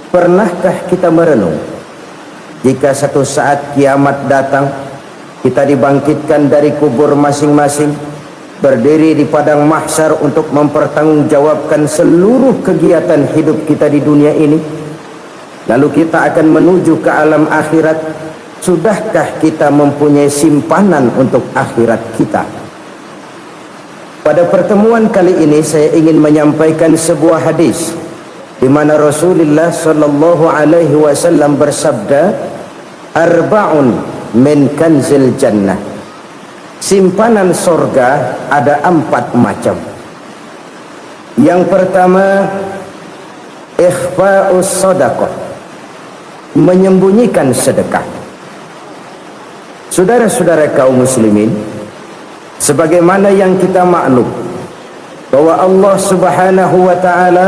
Pernahkah kita merenung jika satu saat kiamat datang, kita dibangkitkan dari kubur masing-masing, berdiri di padang mahsyar untuk mempertanggungjawabkan seluruh kegiatan hidup kita di dunia ini, lalu kita akan menuju ke alam akhirat. Sudahkah kita mempunyai simpanan untuk akhirat kita? Pada pertemuan kali ini saya ingin menyampaikan sebuah hadis di mana Rasulullah sallallahu alaihi wasallam bersabda, arba'un min kanzil jannah. Simpanan sorga ada 4 macam. Yang pertama, ikhfa'us sadaqah, menyembunyikan sedekah. Saudara-saudara kaum muslimin, sebagaimana yang kita maklum bahwa Allah Subhanahu wa taala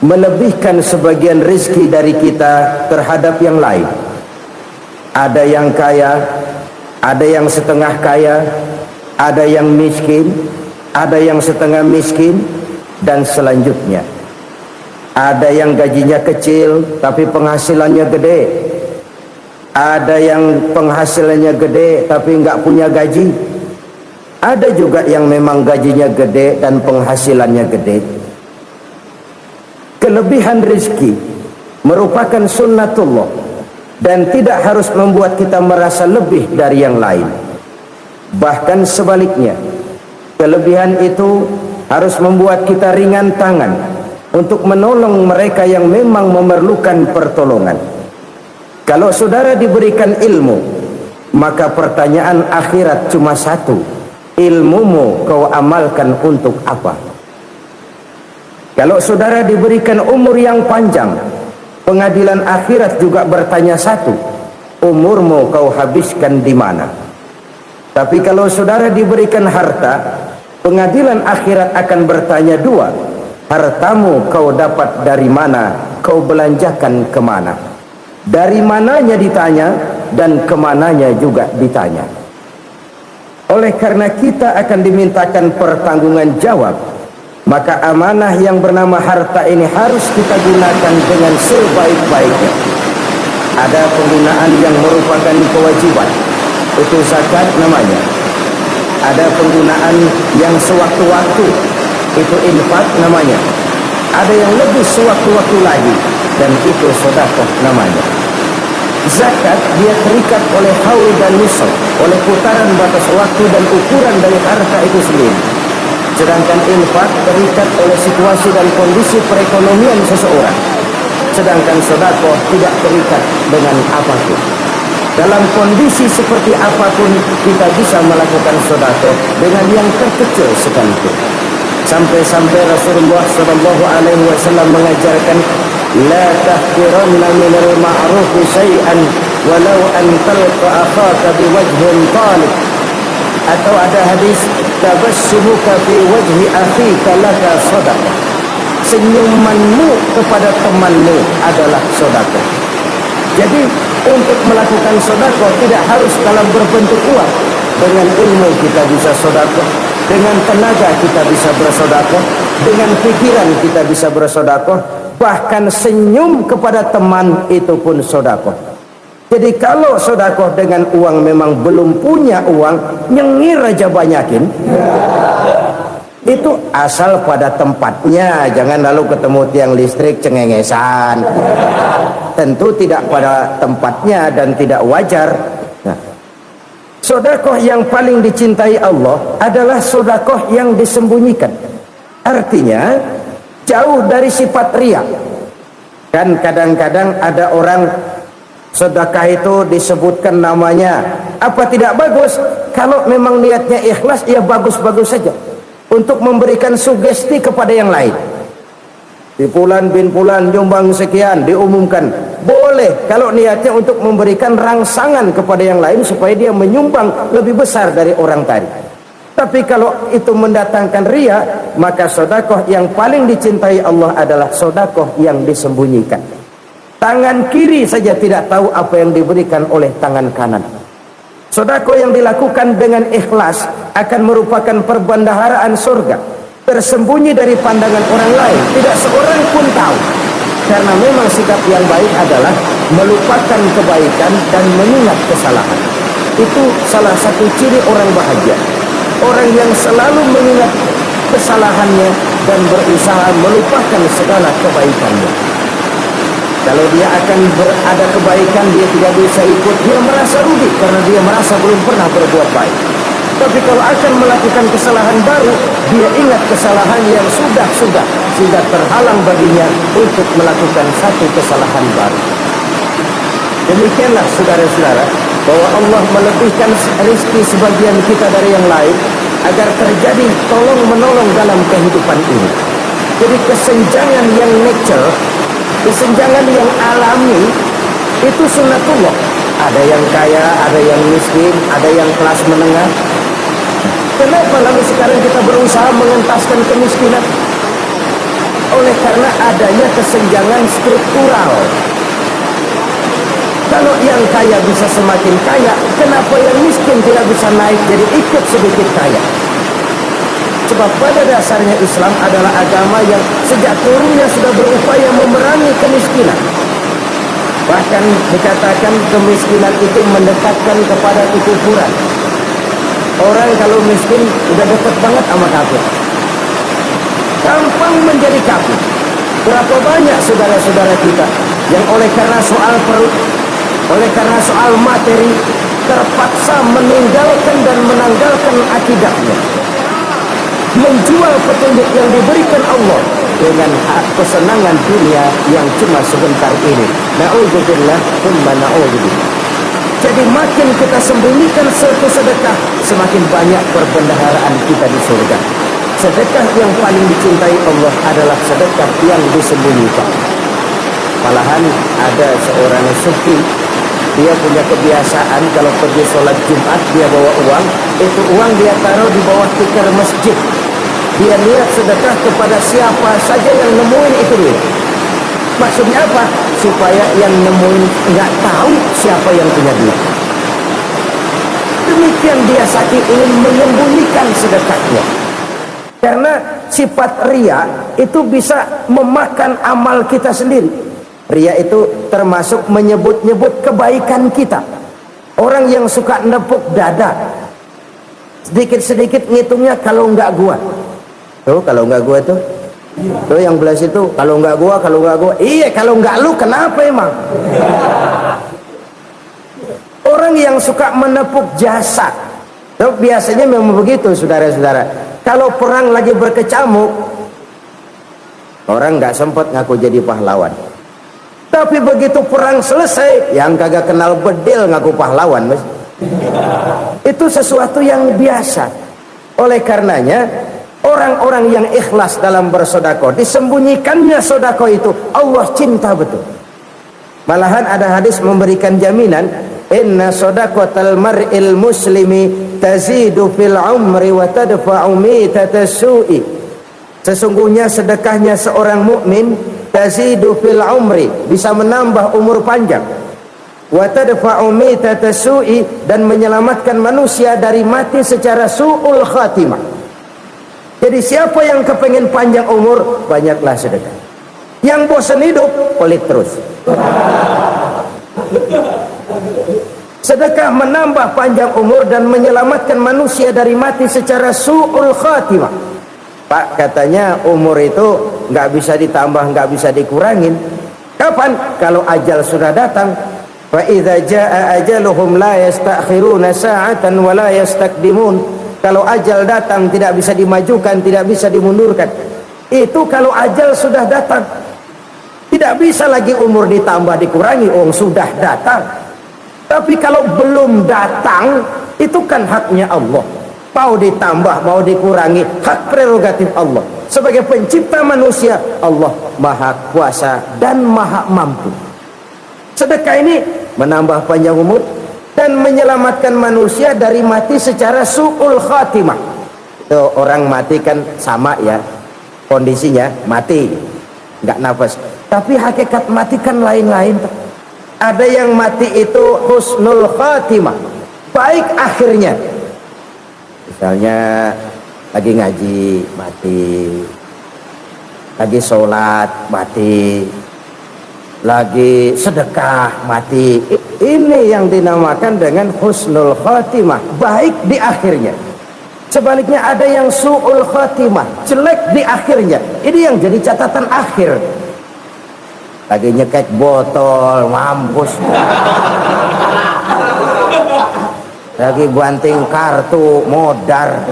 melebihkan sebagian rezeki dari kita terhadap yang lain. Ada yang kaya, ada yang setengah kaya, ada yang miskin, ada yang setengah miskin, dan selanjutnya. Ada yang gajinya kecil tapi penghasilannya gede. Ada yang penghasilannya gede tapi nggak punya gaji. Ada juga yang memang gajinya gede dan penghasilannya gede. Kelebihan rezeki merupakan sunnatullah dan tidak harus membuat kita merasa lebih dari yang lain. Bahkan sebaliknya, kelebihan itu harus membuat kita ringan tangan untuk menolong mereka yang memang memerlukan pertolongan. Kalau saudara diberikan ilmu, maka pertanyaan akhirat cuma satu: ilmumu kau amalkan untuk apa? Kalau saudara diberikan umur yang panjang, pengadilan akhirat juga bertanya satu: umurmu kau habiskan di mana? Tapi kalau saudara diberikan harta, pengadilan akhirat akan bertanya 2: hartamu kau dapat dari mana? Kau belanjakan kemana? Dari mananya ditanya, dan kemananya juga ditanya. Oleh karena kita akan dimintakan pertanggungan jawab, maka amanah yang bernama harta ini harus kita gunakan dengan sebaik-baiknya. Ada penggunaan yang merupakan kewajiban, itu zakat namanya. Ada penggunaan yang sewaktu-waktu, itu infak namanya. Ada yang lebih sewaktu-waktu lagi, dan itu sedekah namanya. Zakat dia terikat oleh haul dan nisab, oleh putaran batas waktu dan ukuran dari harta itu sendiri. Sedangkan infak terikat oleh situasi dan kondisi perekonomian seseorang. Sedangkan sedekah tidak terikat dengan apapun. Dalam kondisi seperti apapun kita bisa melakukan sedekah dengan yang terkecil sekalipun. Sampai-sampai Rasulullah sallallahu alaihi wasallam mengajarkan, la tahqiranna minal ma'ruf syai'an walau an talqa akhaka biwajhin talib. Atau ada hadis, tabassumuka fi wajhi akhika laka sadaqah. Senyumanmu kepada temanmu adalah sedekah. Jadi untuk melakukan sedekah tidak harus dalam berbentuk uang. Dengan ilmu kita bisa sedekah, dengan tenaga kita bisa bersedekah, dengan pikiran kita bisa bersedekah, bahkan senyum kepada teman itu pun sedekah. Jadi kalau sedekah dengan uang memang belum punya uang, nyengir aja banyakin. Itu asal pada tempatnya, jangan lalu ketemu tiang listrik cengengesan. Tentu tidak pada tempatnya dan tidak wajar. Nah, sedekah yang paling dicintai Allah adalah sedekah yang disembunyikan. Artinya jauh dari sifat riya. Kan kadang-kadang ada orang sedekah itu disebutkan namanya, apa tidak bagus? Kalau memang niatnya ikhlas, ya bagus-bagus saja. Untuk memberikan sugesti kepada yang lain. Di Fulan bin Fulan nyumbang sekian, diumumkan. Boleh kalau niatnya untuk memberikan rangsangan kepada yang lain supaya dia menyumbang lebih besar dari orang tadi. Tapi kalau itu mendatangkan riya, maka sedekah yang paling dicintai Allah adalah sedekah yang disembunyikan. Tangan kiri saja tidak tahu apa yang diberikan oleh tangan kanan. Sedekah yang dilakukan dengan ikhlas akan merupakan perbendaharaan surga, tersembunyi dari pandangan orang lain, tidak seorang pun tahu. Karena memang sikap yang baik adalah melupakan kebaikan dan mengingat kesalahan. Itu salah satu ciri orang bahagia. Orang yang selalu mengingat kesalahannya dan berusaha melupakan segala kebaikannya. Kalau dia akan berada kebaikan, dia tidak bisa ikut, dia merasa rugi karena dia merasa belum pernah berbuat baik. Tapi kalau akan melakukan kesalahan baru, dia ingat kesalahan yang sudah sehingga terhalang baginya untuk melakukan satu kesalahan baru. Demikianlah saudara-saudara, bahwa Allah melebihkan rezeki sebagian kita dari yang lain agar terjadi tolong menolong dalam kehidupan ini. Jadi kesenjangan yang natural, kesenjangan yang alami, itu sunnatullah. Ada yang kaya, ada yang miskin, ada yang kelas menengah. Kenapa lalu sekarang kita berusaha mengentaskan kemiskinan? Oleh karena adanya kesenjangan struktural. Kalau yang kaya bisa semakin kaya, kenapa yang miskin tidak bisa naik jadi ikut sedikit kaya? Sebab pada dasarnya Islam adalah agama yang sejak turunnya sudah berupaya memerangi kemiskinan. Bahkan dikatakan kemiskinan itu mendekatkan kepada kekufuran. Orang kalau miskin udah dekat banget sama kafir, gampang menjadi kafir. Berapa banyak saudara-saudara kita yang oleh karena soal perut, oleh karena soal materi, terpaksa meninggalkan dan menanggalkan akidahnya, menjual petunjuk yang diberikan Allah dengan kesenangan dunia yang cuma sebentar ini. Na'udzubillah, tsumma na'udzubillah. Jadi makin kita sembunyikan suatu sedekah, semakin banyak perbendaharaan kita di surga. Sedekah yang paling dicintai Allah adalah sedekah yang disembunyikan. Malahan ada seorang sufi, dia punya kebiasaan kalau pergi sholat Jumat dia bawa uang, itu uang dia taruh di bawah tikar masjid. Dia niat sedekah kepada siapa saja yang nemuin itu duit. Maksudnya apa? Supaya yang nemuin nggak tahu siapa yang punya duit. Demikian dia saking ingin menyembunyikan sedekahnya. Karena sifat ria itu bisa memakan amal kita sendiri. Ria itu termasuk menyebut-nyebut kebaikan kita. Orang yang suka nepuk dada, sedikit-sedikit ngitungnya kalau nggak gua. Tuh kalau nggak gua tuh. Tuh yang belas itu kalau nggak gua, iya kalau nggak lu kenapa emang? Orang yang suka menepuk jasa, tuh biasanya memang begitu saudara-saudara. Kalau perang lagi berkecamuk, orang nggak sempat ngaku jadi pahlawan. Tapi begitu perang selesai, yang kagak kenal bedil ngaku pahlawan, mas. Itu sesuatu yang biasa. Oleh karenanya orang-orang yang ikhlas dalam bersedekah, disembunyikannya sedekah itu Allah cinta betul. Malahan ada hadis memberikan jaminan, inna shadaqatal mar'il muslimi tazidu fil umri wa tadfa'u mitatas su'i. Sesungguhnya sedekahnya seorang mukmin tazidu fil umri, bisa menambah umur panjang, wa tadfa'u mitatas su'i, dan menyelamatkan manusia dari mati secara su'ul khatimah. Jadi siapa yang kepengen panjang umur, banyaklah sedekah. Yang bosan hidup, pelit terus. Sedekah menambah panjang umur dan menyelamatkan manusia dari mati secara su'ul khatimah. Pak, katanya umur itu nggak bisa ditambah, nggak bisa dikurangin. Kapan? Kalau ajal sudah datang. Fa idza jaa ajaluhum la yastakhiruna sa'atan wa la yastaqdimun. Kalau ajal datang tidak bisa dimajukan, tidak bisa dimundurkan. Itu kalau ajal sudah datang. Tidak bisa lagi umur ditambah dikurangi, sudah datang. Tapi kalau belum datang, itu kan haknya Allah. Mau ditambah, mau dikurangi, hak prerogatif Allah. Sebagai pencipta manusia, Allah maha kuasa dan maha mampu. Sedekah ini menambah panjang umur dan menyelamatkan manusia dari mati secara su'ul khatimah. Itu orang mati kan sama ya kondisinya, mati nggak nafas. Tapi hakikat mati kan lain-lain. Ada yang mati itu husnul khatimah, baik akhirnya. Misalnya lagi ngaji mati, lagi sholat mati, lagi sedekah mati. Ini yang dinamakan dengan husnul khatimah, baik di akhirnya. Sebaliknya ada yang su'ul khatimah, jelek di akhirnya. Ini yang jadi catatan akhir. Lagi nyekek botol, mampus. Lagi banting kartu, modar.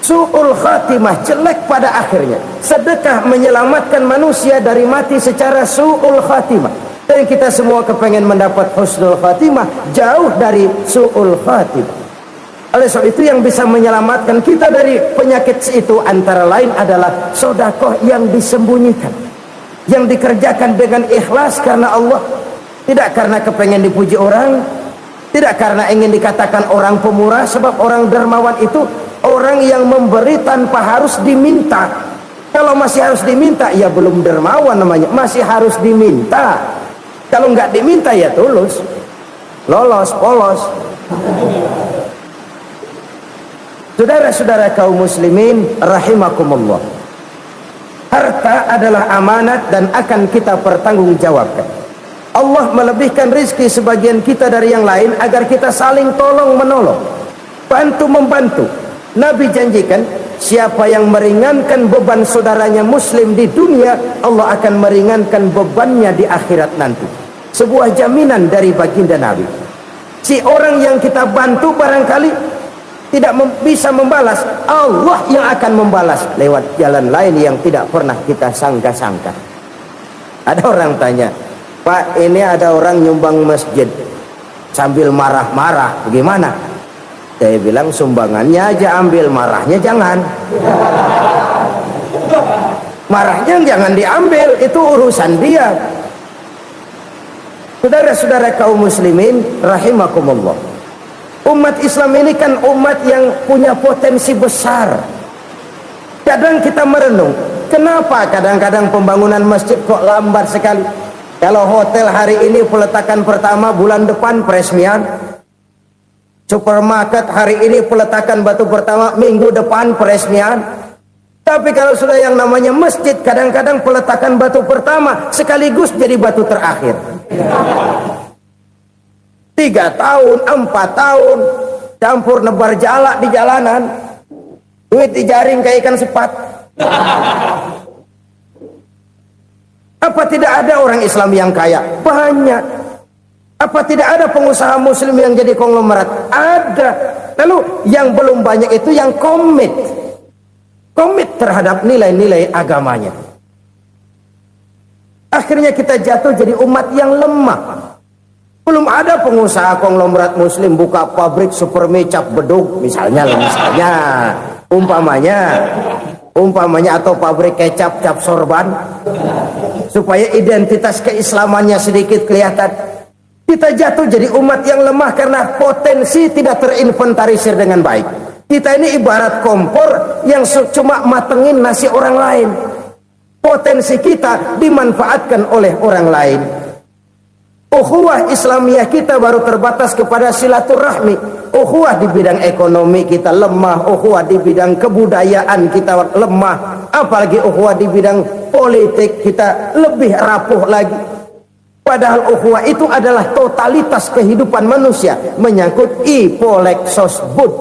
Su'ul khatimah, jelek pada akhirnya. Sedekah menyelamatkan manusia dari mati secara su'ul khatimah. Dan kita semua kepengen mendapat husnul khatimah, jauh dari su'ul khatimah. Oleh sebab itu yang bisa menyelamatkan kita dari penyakit itu antara lain adalah sedekah yang disembunyikan, yang dikerjakan dengan ikhlas karena Allah, tidak karena kepengen dipuji orang, tidak karena ingin dikatakan orang pemurah. Sebab orang dermawan itu orang yang memberi tanpa harus diminta. Kalau masih harus diminta, ya belum dermawan namanya, masih harus diminta. Kalau nggak diminta ya tulus, lolos, polos. Saudara-saudara kaum muslimin rahimakumullah, harta adalah amanat dan akan kita pertanggungjawabkan. Allah melebihkan rizki sebagian kita dari yang lain agar kita saling tolong menolong, bantu membantu. Nabi janjikan, siapa yang meringankan beban saudaranya muslim di dunia, Allah akan meringankan bebannya di akhirat nanti. Sebuah jaminan dari baginda Nabi. Si orang yang kita bantu barangkali tidak bisa membalas, Allah yang akan membalas lewat jalan lain yang tidak pernah kita sangka-sangka. Ada orang tanya, Pak, ini ada orang nyumbang masjid sambil marah-marah, bagaimana? Saya bilang, sumbangannya aja ambil, marahnya jangan. Marahnya jangan diambil, itu urusan dia. Saudara-saudara kaum muslimin rahimakumullah, umat Islam ini kan umat yang punya potensi besar. Kadang kita merenung, kenapa kadang-kadang pembangunan masjid kok lambat sekali? Kalau hotel hari ini peletakan pertama, bulan depan peresmian. Supermarket hari ini peletakan batu pertama, minggu depan peresmian. Tapi kalau sudah yang namanya masjid, kadang-kadang peletakan batu pertama sekaligus jadi batu terakhir. 3 tahun, 4 tahun, campur nebar jalak di jalanan, duit dijaring kayak ikan sepat. Apa tidak ada orang Islam yang kaya? Banyak. Apa tidak ada pengusaha muslim yang jadi konglomerat? Ada. Lalu yang belum banyak itu yang komit terhadap nilai-nilai agamanya. Akhirnya kita jatuh jadi umat yang lemah. Belum ada pengusaha konglomerat muslim buka pabrik supermi cap bedug misalnya umpamanya atau pabrik kecap cap sorban supaya identitas keislamannya sedikit kelihatan. Kita jatuh jadi umat yang lemah karena potensi tidak terinventarisir dengan baik. Kita ini ibarat kompor yang cuma matengin nasi orang lain. Potensi kita dimanfaatkan oleh orang lain. Ukhuwah Islamiyah kita baru terbatas kepada silaturahmi. Ukhuwah di bidang ekonomi kita lemah, ukhuwah di bidang kebudayaan kita lemah, apalagi ukhuwah di bidang politik kita lebih rapuh lagi. Padahal ukhuwah itu adalah totalitas kehidupan manusia, menyangkut ipolek sosbud,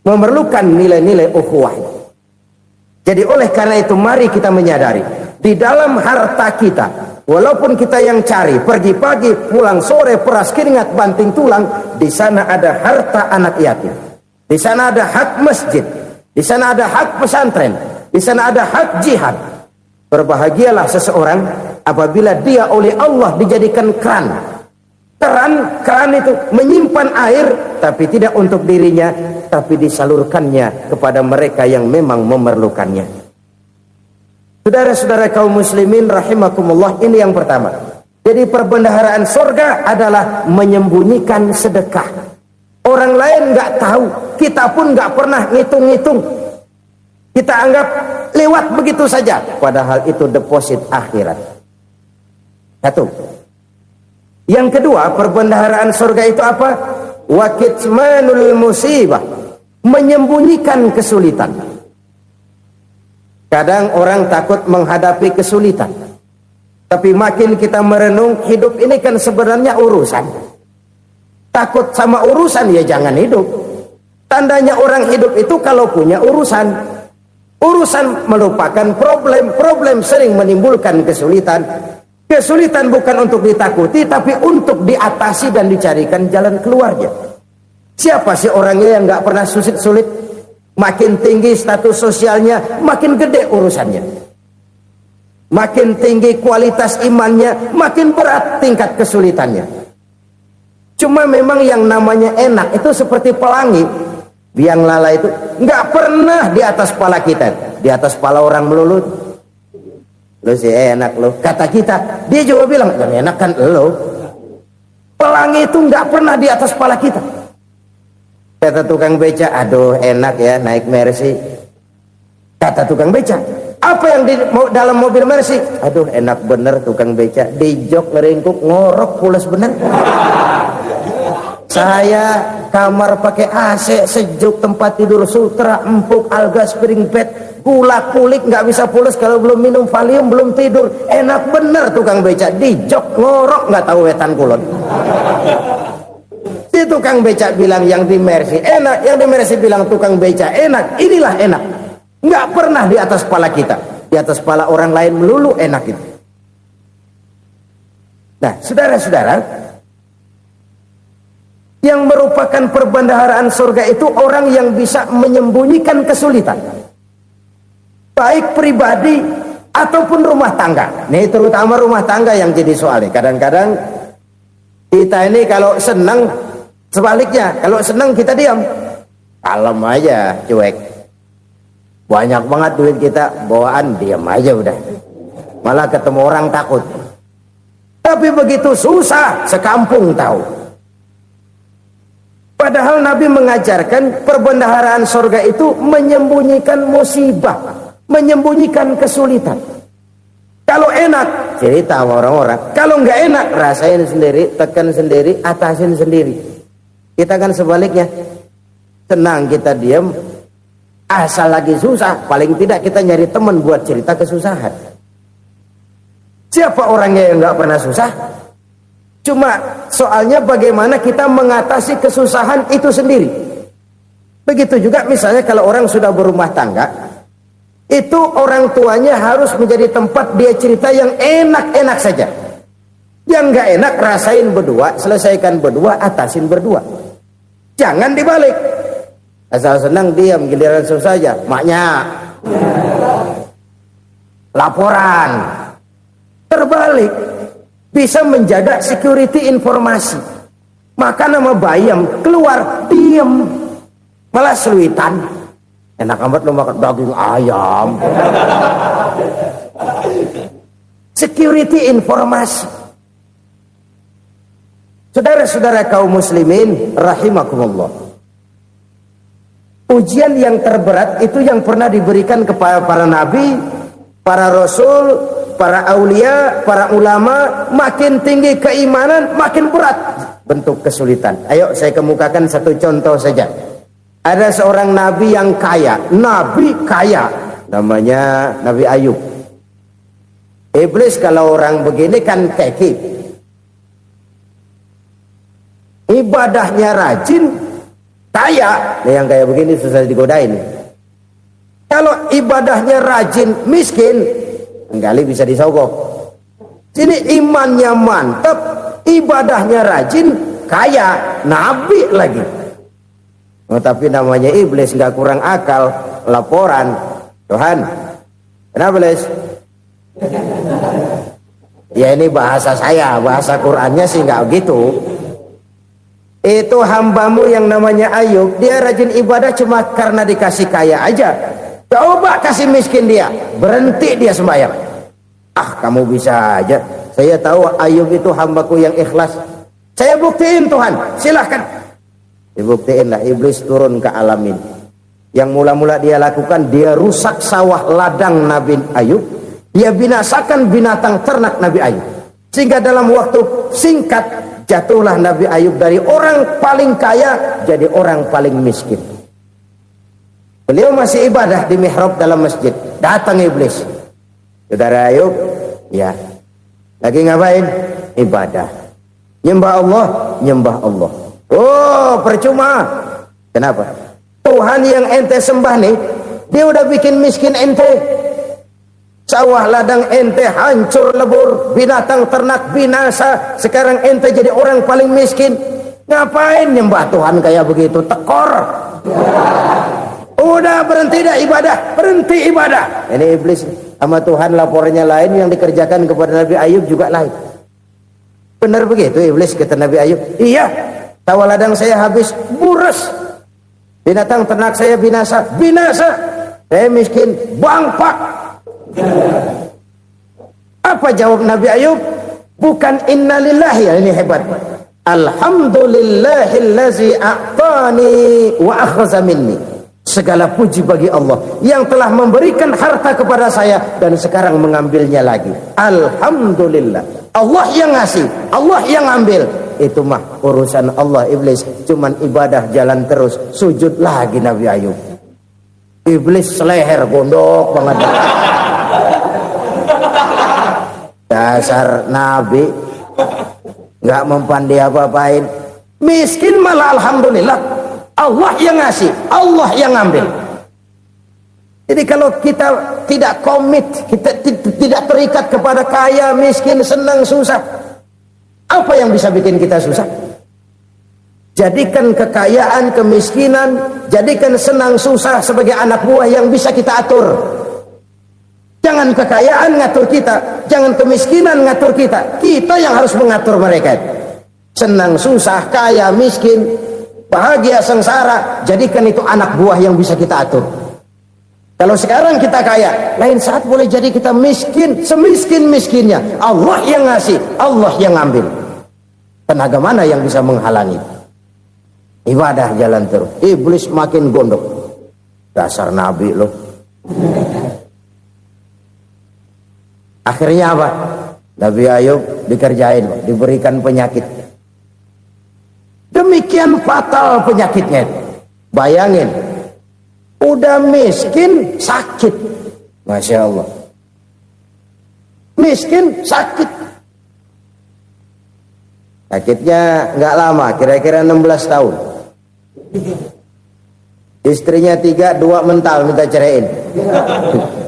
memerlukan nilai-nilai ukhuwah. Jadi oleh karena itu mari kita menyadari, di dalam harta kita, walaupun kita yang cari, pergi pagi, pulang sore, peras keringat, banting tulang, di sana ada harta anak yatim. Di sana ada hak masjid. Di sana ada hak pesantren. Di sana ada hak jihad. Berbahagialah seseorang apabila dia oleh Allah dijadikan keran. Keran itu menyimpan air, tapi tidak untuk dirinya, tapi disalurkannya kepada mereka yang memang memerlukannya. Saudara-saudara kaum muslimin rahimakumullah, ini yang pertama. Jadi perbendaharaan surga adalah menyembunyikan sedekah. Orang lain nggak tahu, kita pun nggak pernah ngitung-ngitung. Kita anggap lewat begitu saja, padahal itu deposit akhirat. Satu. Yang kedua, perbendaharaan surga itu apa? Wa kitmanul musibah, menyembunyikan kesulitan. Kadang orang takut menghadapi kesulitan. Tapi makin kita merenung, hidup ini kan sebenarnya urusan. Takut sama urusan ya jangan hidup. Tandanya orang hidup itu kalau punya urusan. Urusan melupakan problem. Problem sering menimbulkan kesulitan. Kesulitan bukan untuk ditakuti, tapi untuk diatasi dan dicarikan jalan keluarnya. Siapa sih orangnya yang nggak pernah sulit-sulit? Makin tinggi status sosialnya, makin gede urusannya. Makin tinggi kualitas imannya, makin berat tingkat kesulitannya. Cuma memang yang namanya enak itu seperti pelangi. Biang lala itu nggak pernah di atas kepala kita, di atas kepala orang melulu. Lu sih enak lu, kata kita. Dia juga bilang yang enak kan lu. Pelangi itu nggak pernah di atas kepala kita. Kata tukang beca, aduh enak ya naik Mercy. Kata tukang beca, apa yang di dalam mobil Mercy? Aduh enak bener tukang beca, di jok ngeringkuk ngorok pules bener. Saya kamar pakai AC sejuk, tempat tidur sutra empuk, alga spring bed, gula kulik nggak bisa pules kalau belum minum Valium, belum tidur. Enak bener tukang beca, di jok ngorok nggak tahu wetan kulon. Si tukang beca bilang yang di Mercy enak, yang di Mercy bilang tukang beca enak. Inilah enak, nggak pernah di atas kepala kita, di atas kepala orang lain melulu enak itu. Nah saudara-saudara, yang merupakan perbendaharaan surga itu orang yang bisa menyembunyikan kesulitan, baik pribadi ataupun rumah tangga. Nih terutama rumah tangga yang jadi soalnya. Kadang-kadang kita ini kalau senang, sebaliknya kalau senang kita diam, kalem aja, cuek. Banyak banget duit kita bawaan, diam aja udah. Malah ketemu orang takut. Tapi begitu susah, sekampung tahu. Padahal Nabi mengajarkan perbendaharaan surga itu menyembunyikan musibah, menyembunyikan kesulitan. Kalau enak, cerita sama orang-orang. Kalau nggak enak, rasain sendiri, tekan sendiri, atasin sendiri. Kita kan sebaliknya, senang kita diam, asal lagi susah, paling tidak kita nyari teman buat cerita kesusahan. Siapa orangnya yang nggak pernah susah? Cuma soalnya bagaimana kita mengatasi kesusahan itu sendiri. Begitu juga misalnya kalau orang sudah berumah tangga, itu orang tuanya harus menjadi tempat dia cerita yang enak-enak saja. Yang nggak enak rasain berdua, selesaikan berdua, atasin berdua. Jangan dibalik. Asal senang diam, giliran susah saja. Maknya laporan. Terbalik. Bisa menjaga security informasi. Maka nama bayam keluar diam, malah seluitan. Enak amat lo makan daging ayam. Security informasi. Saudara-saudara kaum muslimin rahimakumullah, ujian yang terberat itu yang pernah diberikan kepada para nabi, para rasul, para aulia, para ulama. Makin tinggi keimanan, makin berat bentuk kesulitan. Ayo saya kemukakan satu contoh saja. Ada seorang nabi yang kaya, nabi kaya, namanya Nabi Ayub. Iblis kalau orang begini kan keki, ibadahnya rajin, kaya. Nah, yang kayak begini susah digodain. Kalau ibadahnya rajin, miskin, kali bisa disogok. Sini imannya mantap, ibadahnya rajin, kaya, nabi lagi. Oh, tapi namanya iblis, nggak kurang akal. Laporan, Tuhan, kenapa Les? Ya ini bahasa saya, bahasa Qurannya sih nggak gitu. Itu hambamu yang namanya Ayub, dia rajin ibadah cuma karena dikasih kaya aja. Coba kasih miskin dia, berhenti dia sembahyang. Ah, kamu bisa aja. Saya tahu Ayub itu hambaku yang ikhlas. Saya buktiin Tuhan, silahkan. Dibuktiin lah, iblis turun ke alamin. Yang mula-mula dia lakukan, dia rusak sawah ladang Nabi Ayub. Dia binasakan binatang ternak Nabi Ayub. Sehingga dalam waktu singkat, jatuhlah Nabi Ayub dari orang paling kaya jadi orang paling miskin. Beliau masih ibadah di mihrab dalam masjid. Datang iblis. Saudara Ayub, ya. Lagi ngapain? Ibadah. Nyembah Allah, nyembah Allah. Oh, percuma. Kenapa? Tuhan yang ente sembah nih, dia udah bikin miskin ente. Sawah ladang ente hancur lebur, binatang ternak binasa. Sekarang ente jadi orang paling miskin. Ngapain nyembah Tuhan kayak begitu? Tekor. Udah berhenti dah ibadah, berhenti ibadah. Ini iblis sama Tuhan laporannya lain, yang dikerjakan kepada Nabi Ayub juga lain. Benar begitu iblis kata Nabi Ayub? Iya, sawah ladang saya habis, buras. Binatang ternak saya binasa, binasa. Saya miskin, bangpak. Apa jawab Nabi Ayub? Bukan innalillahi, ini hebat. Alhamdulillahillazi a'tani wa akhza minni. Segala puji bagi Allah yang telah memberikan harta kepada saya dan sekarang mengambilnya lagi. Alhamdulillah. Allah yang ngasih, Allah yang ambil. Itu mah urusan Allah. Iblis cuman ibadah jalan terus, sujud lagi Nabi Ayub. Iblis seleher gondok banget. Dasar Nabi nggak mempan dia apa-apain. Miskin malah alhamdulillah. Allah yang ngasih, Allah yang ngambil. Jadi kalau kita tidak komit, kita tidak terikat kepada kaya, miskin, senang, susah, apa yang bisa bikin kita susah? Jadikan kekayaan, kemiskinan, jadikan senang, susah sebagai anak buah yang bisa kita atur. Jangan kekayaan ngatur kita, jangan kemiskinan ngatur kita. Kita yang harus mengatur mereka. Senang, susah, kaya, miskin, bahagia, sengsara, jadikan itu anak buah yang bisa kita atur. Kalau sekarang kita kaya, lain saat boleh jadi kita miskin, semiskin-miskinnya. Allah yang ngasih, Allah yang ngambil. Tenaga mana yang bisa menghalangi? Ibadah jalan terus. Iblis makin gondok. Dasar Nabi loh. Akhirnya apa? Nabi Ayub dikerjain, diberikan penyakit. Demikian fatal penyakitnya. Bayangin, udah miskin sakit. Masya Allah. Miskin sakit. Sakitnya nggak lama, kira-kira 16 tahun. Istrinya 3, 2 mental minta ceraiin.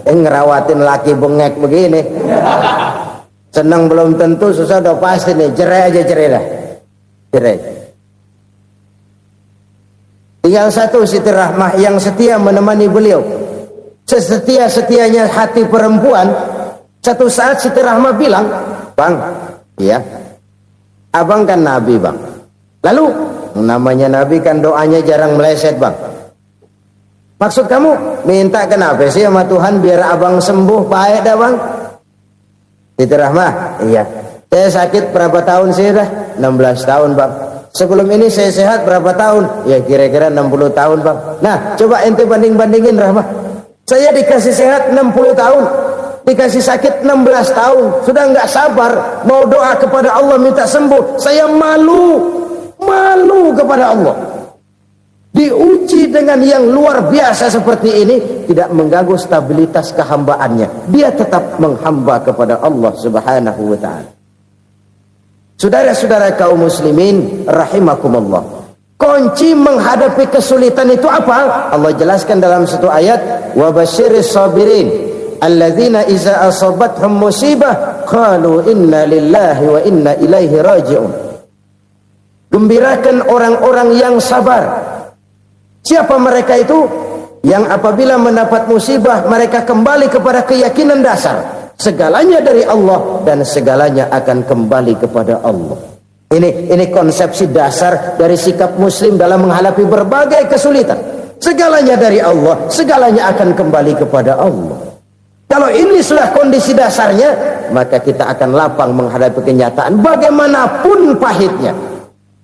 Ngerawatin laki bengek begini. Senang belum tentu, susah udah pasti nih. Cerai aja, cerai dah. Cerai. Tinggal satu Siti Rahmah yang setia menemani beliau. Sesetia-setianya hati perempuan. Satu saat Siti Rahmah bilang, "Bang, iya, abang kan Nabi bang. Lalu namanya Nabi kan doanya jarang meleset bang. Maksud kamu minta kenapa sih sama Tuhan biar abang sembuh baik dah bang?" Siti Rahmah, iya. Saya sakit berapa tahun sih dah? 16 tahun bang. Sebelum ini saya sehat berapa tahun? Ya kira-kira 60 tahun bang. Nah coba ente banding-bandingin Rahmah. Saya dikasih sehat 60 tahun, dikasih sakit 16 tahun. Sudah nggak sabar mau doa kepada Allah minta sembuh. Saya malu kepada Allah. Diuji dengan yang luar biasa seperti ini, tidak mengganggu stabilitas kehambaannya. Dia tetap menghamba kepada Allah Subhanahu wa ta'ala. Saudara-saudara kaum muslimin rahimakumullah. Kunci menghadapi kesulitan itu apa? Allah jelaskan dalam satu ayat, wa basyiris sabirin alladzina iza asabathum musibah qalu inna lillahi wa inna ilaihi raji'un. Gembirakan orang-orang yang sabar. Siapa mereka itu? Yang apabila mendapat musibah mereka kembali kepada keyakinan dasar, segalanya dari Allah dan segalanya akan kembali kepada Allah. Ini konsepsi dasar dari sikap muslim dalam menghadapi berbagai kesulitan. Segalanya dari Allah, segalanya akan kembali kepada Allah. Kalau ini sudah kondisi dasarnya, maka kita akan lapang menghadapi kenyataan bagaimanapun pahitnya.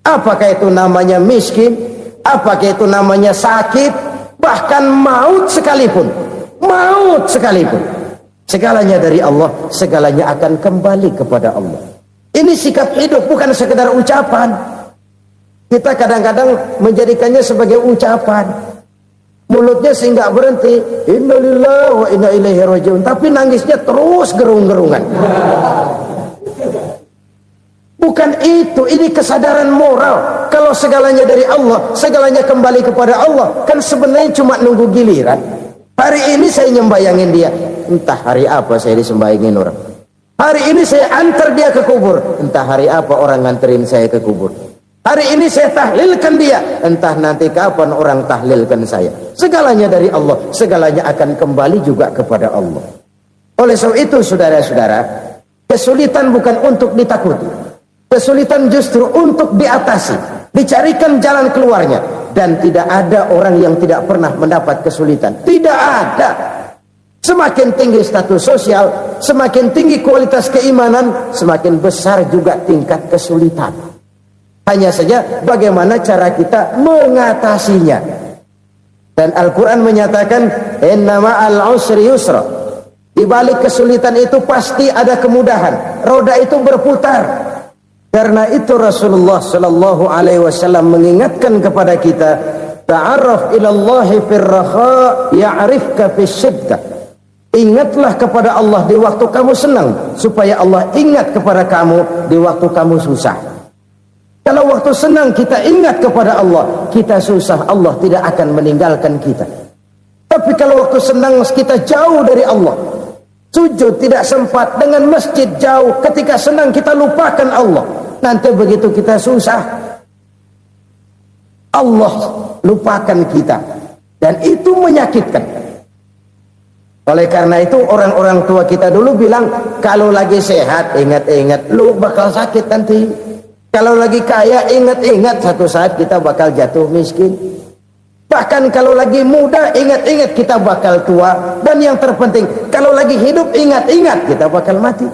Apakah itu namanya miskin? Apakah itu namanya sakit? Bahkan maut sekalipun. Maut sekalipun. Segalanya dari Allah, segalanya akan kembali kepada Allah. Ini sikap hidup, bukan sekedar ucapan. Kita kadang-kadang menjadikannya sebagai ucapan. Mulutnya sih nggak berhenti, innalillahi wa inna ilaihi rajiun, tapi nangisnya terus gerung-gerungan. Bukan itu, ini kesadaran moral. Kalau segalanya dari Allah, segalanya kembali kepada Allah, kan sebenarnya cuma nunggu giliran. Hari ini saya nyembayangin dia, entah hari apa saya disembayangin orang. Hari ini saya antar dia ke kubur, entah hari apa orang nganterin saya ke kubur. Hari ini saya tahlilkan dia, entah nanti kapan orang tahlilkan saya. Segalanya dari Allah, segalanya akan kembali juga kepada Allah. Oleh sebab itu saudara-saudara, kesulitan bukan untuk ditakuti, kesulitan justru untuk diatasi, dicarikan jalan keluarnya. Dan tidak ada orang yang tidak pernah mendapat kesulitan, tidak ada. Semakin tinggi status sosial, semakin tinggi kualitas keimanan, semakin besar juga tingkat kesulitan. Hanya saja bagaimana cara kita mengatasinya. Dan Al-Quran menyatakan, innama al-usri yusra. Di balik kesulitan itu pasti ada kemudahan. Roda itu berputar. Karena itu Rasulullah sallallahu alaihi wasallam mengingatkan kepada kita, ta'arraf ilallahi firraha ya'rifka fisyiddah. Ingatlah kepada Allah di waktu kamu senang, supaya Allah ingat kepada kamu di waktu kamu susah. Kalau waktu senang kita ingat kepada Allah, kita susah, Allah tidak akan meninggalkan kita. Tapi kalau waktu senang kita jauh dari Allah, sujud tidak sempat, dengan masjid jauh, ketika senang kita lupakan Allah. Nanti begitu kita susah, Allah lupakan kita. Dan itu menyakitkan. Oleh karena itu orang-orang tua kita dulu bilang, kalau lagi sehat ingat-ingat, lu bakal sakit nanti. Kalau lagi kaya ingat-ingat, satu saat kita bakal jatuh miskin. Bahkan kalau lagi muda ingat-ingat kita bakal tua. Dan yang terpenting, kalau lagi hidup ingat-ingat kita bakal mati.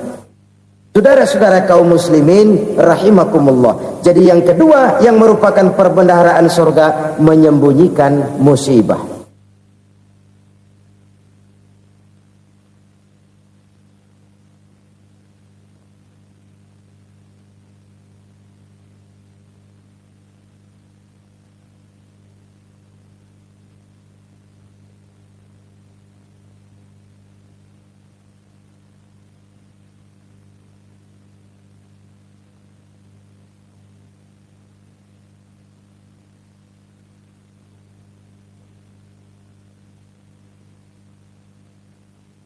Saudara-saudara kaum muslimin rahimakumullah. Jadi yang kedua yang merupakan perbendaharaan surga, menyembunyikan musibah.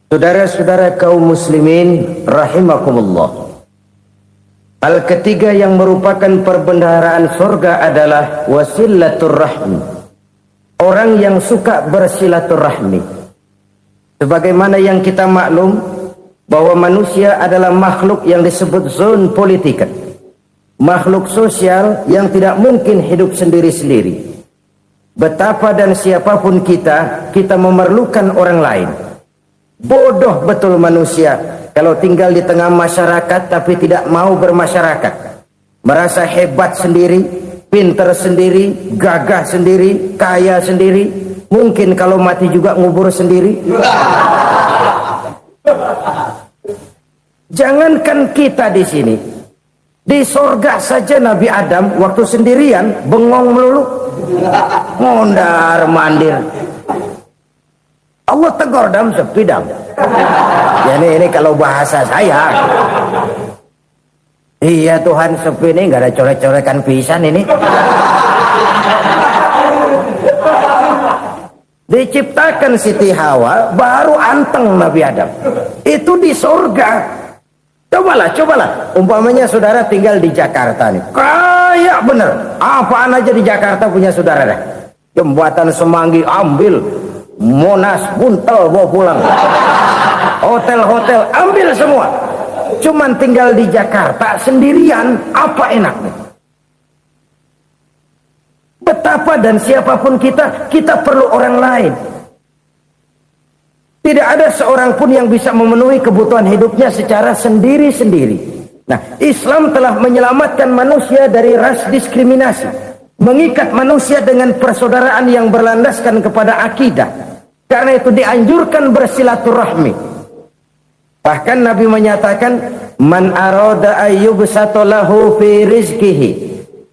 Saudara-saudara kaum muslimin rahimakumullah. Hal ketiga yang merupakan perbendaharaan surga adalah wasilaturrahmi. Orang yang suka bersilaturahmi. Sebagaimana yang kita maklum bahwa manusia adalah makhluk yang disebut zon politika. Makhluk sosial yang tidak mungkin hidup sendiri-sendiri. Betapa dan siapapun kita memerlukan orang lain. Bodoh betul manusia kalau tinggal di tengah masyarakat tapi tidak mau bermasyarakat. Merasa hebat sendiri, pinter sendiri, gagah sendiri, kaya sendiri. Mungkin kalau mati juga ngubur sendiri. Jangankan kita di sini, di sorga saja Nabi Adam waktu sendirian bengong melulu, mondar mandir. Allah tegur dam sepi dam. Ya ini kalau bahasa saya. Iya Tuhan, sepi ini nggak ada coret-coretan pisan ini. Diciptakan Siti Hawa baru anteng Nabi Adam. Itu di surga. Cobalah. Umpamanya saudara tinggal di Jakarta nih. Kayak bener. Apaan aja di Jakarta punya saudara dah. Jembatan Semanggi ambil. Monas buntel bawa pulang. Hotel-hotel ambil semua. Cuman tinggal di Jakarta sendirian, apa enaknya? Betapa dan siapapun kita perlu orang lain. Tidak ada seorang pun yang bisa memenuhi kebutuhan hidupnya secara sendiri-sendiri. Nah, Islam telah menyelamatkan manusia dari ras diskriminasi. Mengikat manusia dengan persaudaraan yang berlandaskan kepada akidah. Karena itu dianjurkan bersilaturahmi. Bahkan Nabi menyatakan, man arada ayyubsata lahu fi rizqihi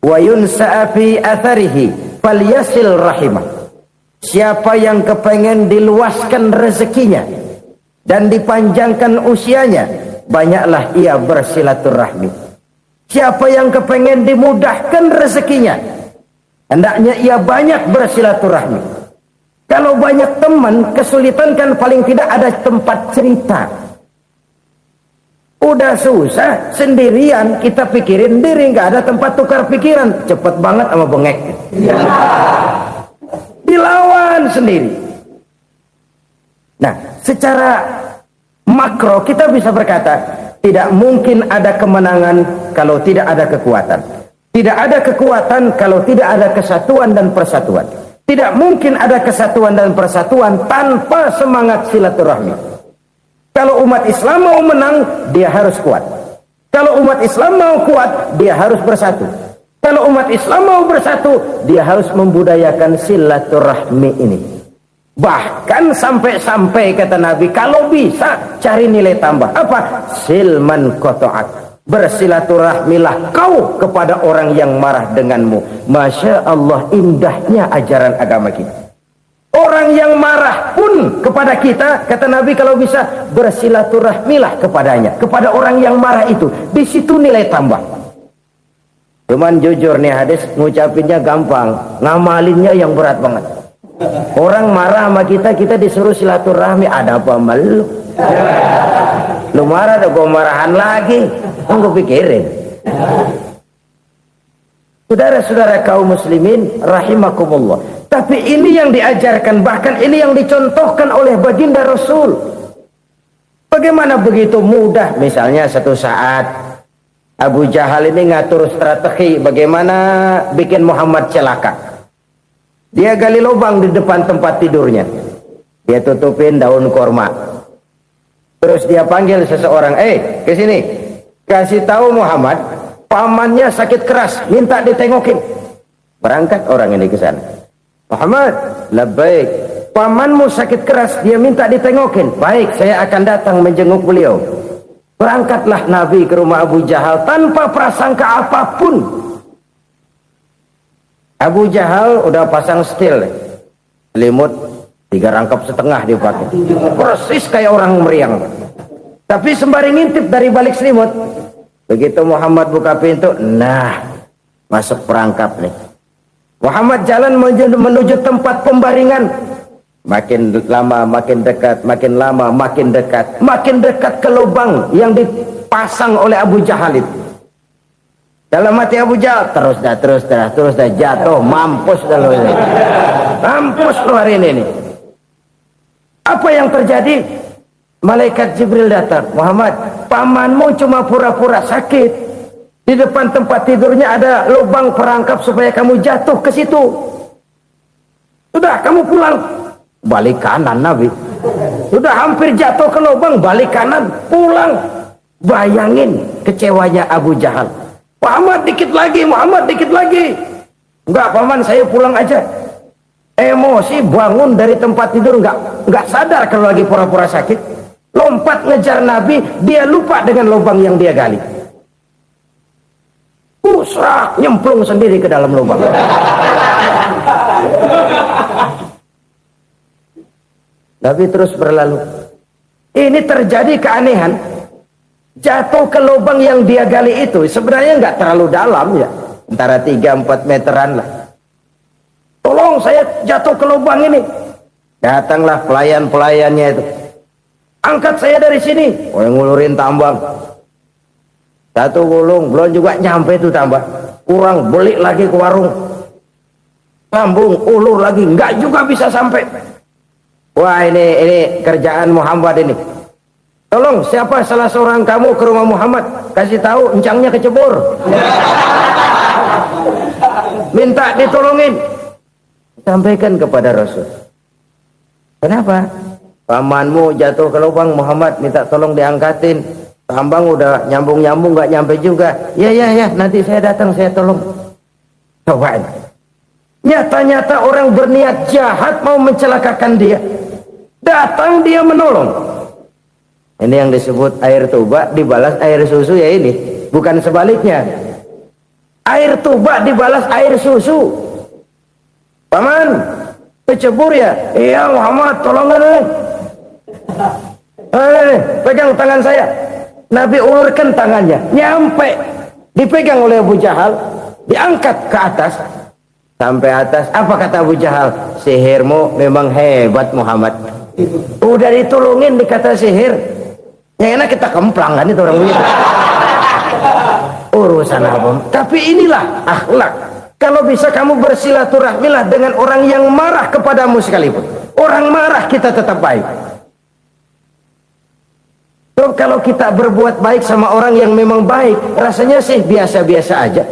wa yunsa'a fi atharihi falyasil rahimah. Siapa yang kepengen diluaskan rezekinya dan dipanjangkan usianya, banyaklah ia bersilaturahmi. Siapa yang kepengen dimudahkan rezekinya, hendaknya ia banyak bersilaturahmi. Kalau banyak teman, kesulitan kan paling tidak ada tempat cerita. Udah susah, sendirian kita pikirin diri, nggak ada tempat tukar pikiran. Cepet banget sama bengek. Dilawan sendiri. Nah, secara makro kita bisa berkata, tidak mungkin ada kemenangan kalau tidak ada kekuatan. Tidak ada kekuatan kalau tidak ada kesatuan dan persatuan. Tidak mungkin ada kesatuan dan persatuan tanpa semangat silaturahmi. Kalau umat Islam mau menang, dia harus kuat. Kalau umat Islam mau kuat, dia harus bersatu. Kalau umat Islam mau bersatu, dia harus membudayakan silaturahmi ini. Bahkan sampai-sampai kata Nabi, kalau bisa cari nilai tambah. Apa? Silman koto'ak. Bersilaturahmilah kau kepada orang yang marah denganmu. Masya Allah, indahnya ajaran agama kita. Orang yang marah pun kepada kita, kata Nabi, kalau bisa bersilaturahmilah kepadanya. Kepada orang yang marah itu. Di situ nilai tambah. Cuman jujur nih hadis, ngucapinnya gampang, ngamalinnya yang berat banget. Orang marah sama kita, kita disuruh silaturahmi. Ada apa malu? Lu marah, ada gua marahan lagi. Gue pikirin. Saudara-saudara kaum muslimin rahimakumullah. Tapi ini yang diajarkan, bahkan ini yang dicontohkan oleh baginda Rasul. Bagaimana begitu mudah, misalnya satu saat Abu Jahal ini ngatur strategi bagaimana bikin Muhammad celaka. Dia gali lubang di depan tempat tidurnya. Dia tutupin daun korma. Terus dia panggil seseorang, ke sini. Kasih tahu Muhammad, pamannya sakit keras, minta ditengokin. Berangkat orang ini ke sana. Muhammad, labbaik. Pamanmu sakit keras, dia minta ditengokin. Baik, saya akan datang menjenguk beliau. Berangkatlah Nabi ke rumah Abu Jahal tanpa prasangka apapun. Abu Jahal udah pasang setil, selimut 3 rangkap setengah dipakai, persis kayak orang meriang. Tapi sembari ngintip dari balik selimut, begitu Muhammad buka pintu, nah masuk perangkap nih. Muhammad jalan menuju tempat pembaringan. Makin lama makin dekat, makin lama makin dekat, makin dekat ke lubang yang dipasang oleh Abu Jahal itu. Dalam hati Abu Jahal, terus dah jatuh, mampus dah lo ini. Mampus lo hari ini nih. Apa yang terjadi? Malaikat Jibril datang. Muhammad, pamanmu cuma pura-pura sakit. Di depan tempat tidurnya ada lubang perangkap supaya kamu jatuh ke situ. Sudah, kamu pulang. Balik kanan Nabi. Sudah hampir jatuh ke lubang, balik kanan, pulang. Bayangin kecewanya Abu Jahal. Muhammad dikit lagi, Muhammad dikit lagi. Enggak paman, saya pulang aja. Emosi bangun dari tempat tidur, enggak sadar kalau lagi pura-pura sakit. Lompat ngejar Nabi, dia lupa dengan lubang yang dia gali. Serak nyemplung sendiri ke dalam lubang. Nabi terus berlalu. Ini terjadi keanehan. Jatuh ke lubang yang dia gali itu sebenarnya nggak terlalu dalam ya, antara 3-4 meteran lah. Tolong saya jatuh ke lubang ini. Datanglah pelayan-pelayannya itu. Angkat saya dari sini. Oh, yang ngulurin tambang. Satu gulung, belum juga nyampe itu tambah. Kurang, beli lagi ke warung. Sambung, ulur lagi, nggak juga bisa sampai. Wah, ini kerjaan Muhammad ini. Tolong, siapa salah seorang kamu ke rumah Muhammad, kasih tahu encangnya kecebur. Minta ditolongin. Sampaikan kepada Rasul. Kenapa? Pamanmu jatuh ke lubang, Muhammad minta tolong diangkatin. Tambang udah nyambung-nyambung nggak nyampe juga. Ya, nanti saya datang, saya tolong. Coba. Nyata-nyata orang berniat jahat mau mencelakakan dia. Datang dia menolong. Ini yang disebut air tuba dibalas air susu ya ini. Bukan sebaliknya. Air tuba dibalas air susu. Paman, Kecebur ya? Iya Muhammad, tolonglah. Pegang tangan saya. Nabi ulurkan tangannya, nyampe. Dipegang oleh Abu Jahal, diangkat ke atas. Sampai atas, apa kata Abu Jahal? Sihirmu memang hebat Muhammad. Udah ditolongin dikata sihir. Yang enak kita kemplang kan itu orang begitu. Urusan apa? Tapi inilah akhlak. Kalau bisa kamu bersilaturahmilah dengan orang yang marah kepadamu sekalipun. Orang marah kita tetap baik. So, kalau kita berbuat baik sama orang yang memang baik, rasanya sih biasa-biasa aja.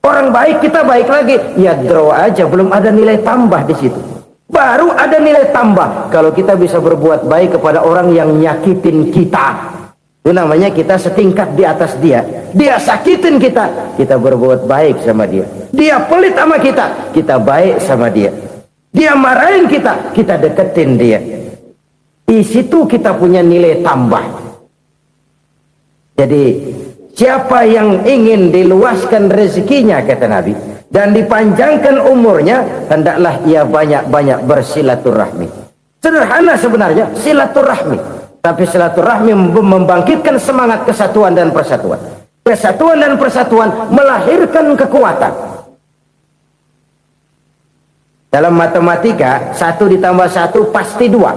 Orang baik kita baik lagi, ya draw aja, belum ada nilai tambah di situ. Baru ada nilai tambah kalau kita bisa berbuat baik kepada orang yang nyakitin kita. Itu namanya kita setingkat di atas dia. Dia sakitin kita, kita berbuat baik sama dia. Dia pelit sama kita, kita baik sama dia. Dia marahin kita, kita deketin dia. Di situ kita punya nilai tambah. Jadi siapa yang ingin diluaskan rezekinya, kata Nabi, dan dipanjangkan umurnya, hendaklah ia banyak-banyak bersilaturahmi. Sederhana sebenarnya silaturahmi. Tapi silaturahmi membangkitkan semangat kesatuan dan persatuan. Kesatuan dan persatuan melahirkan kekuatan. Dalam matematika, 1 ditambah 1 pasti 2.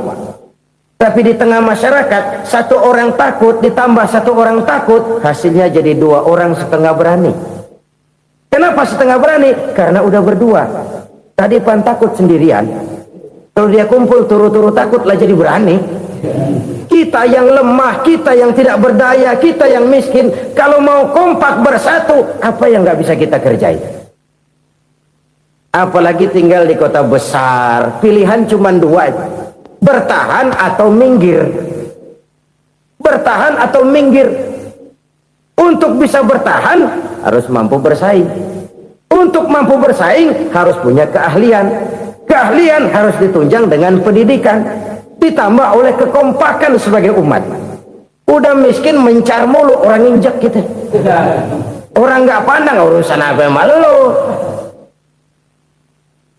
Tapi di tengah masyarakat, 1 orang takut ditambah 1 orang takut, hasilnya jadi 2 orang setengah berani. Kenapa setengah berani? Karena udah berdua. Tadi pan takut sendirian. Kalau dia kumpul turu-turu takutlah jadi berani. Kita yang lemah, kita yang tidak berdaya, kita yang miskin, kalau mau kompak bersatu, apa yang nggak bisa kita kerjain? Apalagi tinggal di kota besar, pilihan cuma 2, bertahan atau minggir. Bertahan atau minggir. Untuk bisa bertahan harus mampu bersaing. Untuk mampu bersaing harus punya keahlian. Keahlian harus ditunjang dengan pendidikan, ditambah oleh kekompakan sebagai umat. Udah miskin mencar mulu, orang injak kita. Orang nggak pandang urusan apa malu.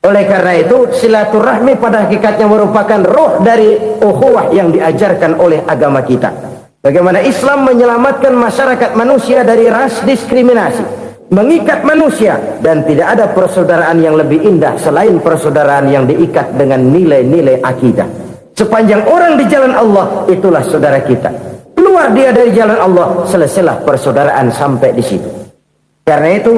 Oleh karena itu silaturahmi pada hakikatnya merupakan roh dari ukhuwah yang diajarkan oleh agama kita. Bagaimana Islam menyelamatkan masyarakat manusia dari ras diskriminasi, mengikat manusia, dan tidak ada persaudaraan yang lebih indah selain persaudaraan yang diikat dengan nilai-nilai akidah. Sepanjang orang di jalan Allah, itulah saudara kita. Keluar dia dari jalan Allah, selesailah persaudaraan sampai di situ. Karena itu,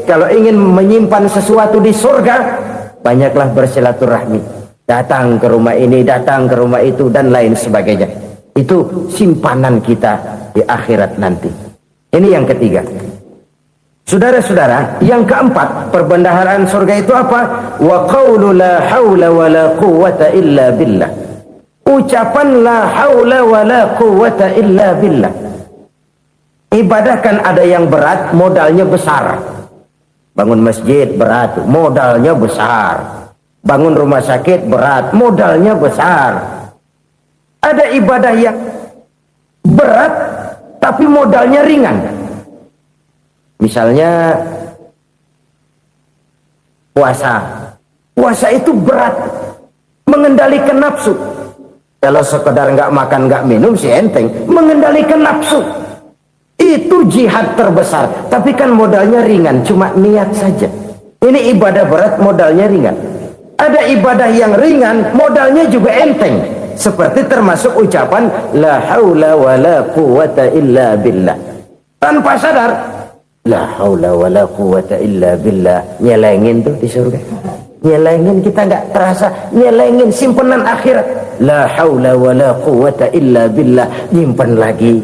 kalau ingin menyimpan sesuatu di surga, banyaklah bersilaturahmi. Datang ke rumah ini, datang ke rumah itu, dan lain sebagainya. Itu simpanan kita di akhirat nanti. Ini yang ketiga. Saudara-saudara, yang keempat, perbendaharaan surga itu apa? Wa qawlu la hawla wa la quwwata illa billah. Ucapan la haula wa la quwwata illa billah. Ibadah kan ada yang berat, modalnya besar. Bangun masjid berat, modalnya besar. Bangun rumah sakit berat, modalnya besar. Ada ibadah yang berat tapi modalnya ringan. Misalnya puasa. Puasa itu berat, mengendalikan nafsu. Kalau sekedar nggak makan nggak minum sih enteng, mengendalikan nafsu itu jihad terbesar. Tapi kan modalnya ringan, cuma niat saja. Ini ibadah berat, modalnya ringan. Ada ibadah yang ringan, modalnya juga enteng. Seperti termasuk ucapan la haula wa la quwwata illa billah. Tanpa sadar, la haula wa la quwwata illa billah, nyelengin tuh di surga. Nyelengin, kita nggak terasa, nyelengin simpenan akhirat. La haula wa la quwwata illa billah, nyimpan lagi.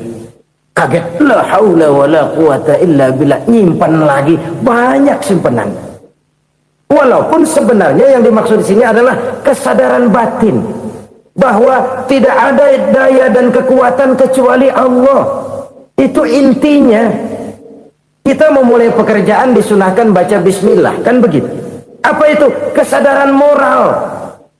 Kaget, la haula wa la quwwata illa billah, nyimpan lagi. Banyak simpenan. Walaupun sebenarnya yang dimaksud di sini adalah kesadaran batin bahwa tidak ada daya dan kekuatan kecuali Allah. Itu intinya. Kita memulai pekerjaan disunahkan baca bismillah, kan begitu? Apa itu? Kesadaran moral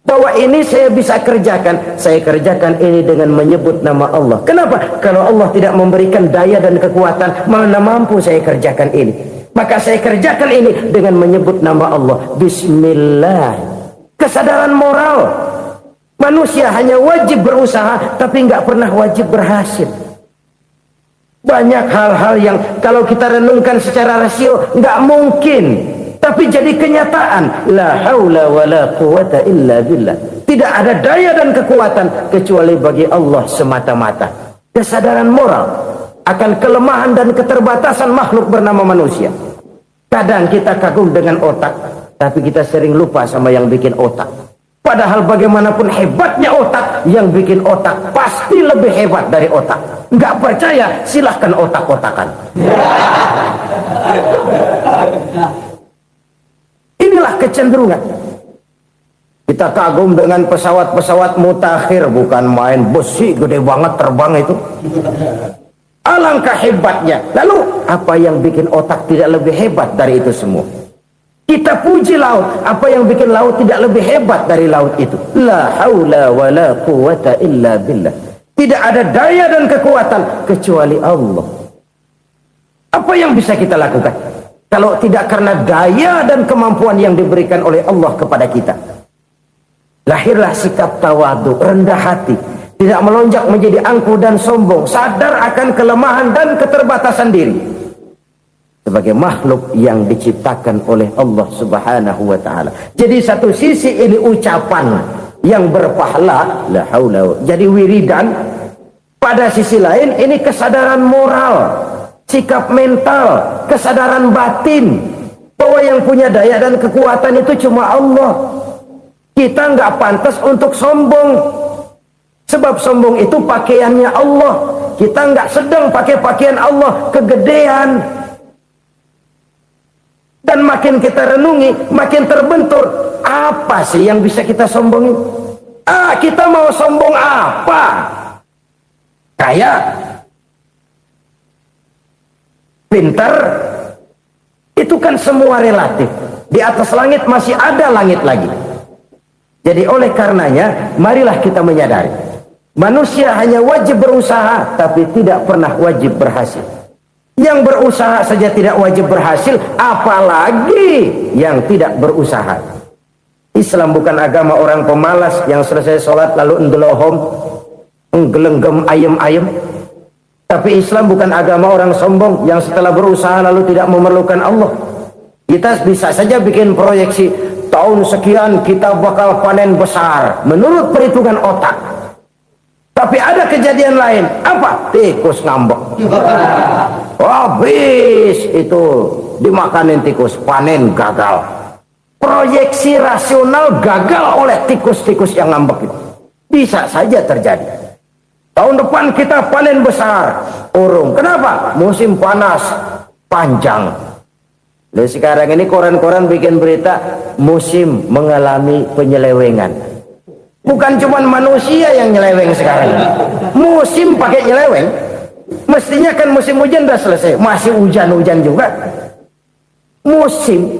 bahwa ini saya bisa kerjakan. Saya kerjakan ini dengan menyebut nama Allah. Kenapa? Kalau Allah tidak memberikan daya dan kekuatan, mana mampu saya kerjakan ini. Maka saya kerjakan ini dengan menyebut nama Allah. Bismillah. Kesadaran moral. Manusia hanya wajib berusaha, tapi nggak pernah wajib berhasil. Banyak hal-hal yang kalau kita renungkan secara rasio nggak mungkin, tapi jadi kenyataan. La haula wala quwata illa billah. Tidak ada daya dan kekuatan kecuali bagi Allah semata-mata. Kesadaran moral akan kelemahan dan keterbatasan makhluk bernama manusia. Kadang kita kagum dengan otak, tapi kita sering lupa sama yang bikin otak. Padahal bagaimanapun hebatnya otak, yang bikin otak pasti lebih hebat dari otak. Nggak percaya, silahkan otak-otakan. Inilah kecenderungan. Kita kagum dengan pesawat-pesawat mutakhir, bukan main, besi gede banget terbang itu. Alangkah hebatnya. Lalu apa yang bikin otak tidak lebih hebat dari itu semua? Kita puji laut, apa yang bikin laut tidak lebih hebat dari laut itu? La haula wala quwata illa billah. Tidak ada daya dan kekuatan kecuali Allah. Apa yang bisa kita lakukan kalau tidak karena daya dan kemampuan yang diberikan oleh Allah kepada kita? Lahirlah sikap tawadu, rendah hati, tidak melonjak menjadi angkuh dan sombong, sadar akan kelemahan dan keterbatasan diri sebagai makhluk yang diciptakan oleh Allah Subhanahu wa taala. Jadi satu sisi ini ucapan yang berpahala, la haula, jadi wiridan. Pada sisi lain ini kesadaran moral, sikap mental, kesadaran batin bahwa yang punya daya dan kekuatan itu cuma Allah. Kita nggak pantas untuk sombong, sebab sombong itu pakaiannya Allah. Kita nggak sedang pakai pakaian Allah, kegedean. Dan makin kita renungi, makin terbentur. Apa sih yang bisa kita sombongin? Kita mau sombong apa? Kaya? Pintar? Itu kan semua relatif. Di atas langit masih ada langit lagi. Jadi oleh karenanya, marilah kita menyadari. Manusia hanya wajib berusaha, tapi tidak pernah wajib berhasil. Yang berusaha saja tidak wajib berhasil, apalagi yang tidak berusaha. Islam bukan agama orang pemalas yang selesai sholat lalu endelohom, nggelenggem ayem-ayem. Tapi Islam bukan agama orang sombong yang setelah berusaha lalu tidak memerlukan Allah. Kita bisa saja bikin proyeksi, tahun sekian kita bakal panen besar menurut perhitungan otak. Tapi ada kejadian lain. Apa? Tikus ngambek. Habis itu dimakanin tikus, panen gagal. Proyeksi rasional gagal oleh tikus-tikus yang ngambek itu. Bisa saja terjadi. Tahun depan kita panen besar, urung. Kenapa? Musim panas panjang. Lalu sekarang ini koran-koran bikin berita musim mengalami penyelewengan. Bukan cuma manusia yang nyeleweng sekarang. Musim pakai nyeleweng. Mestinya kan musim hujan udah selesai, masih hujan-hujan juga. Musim.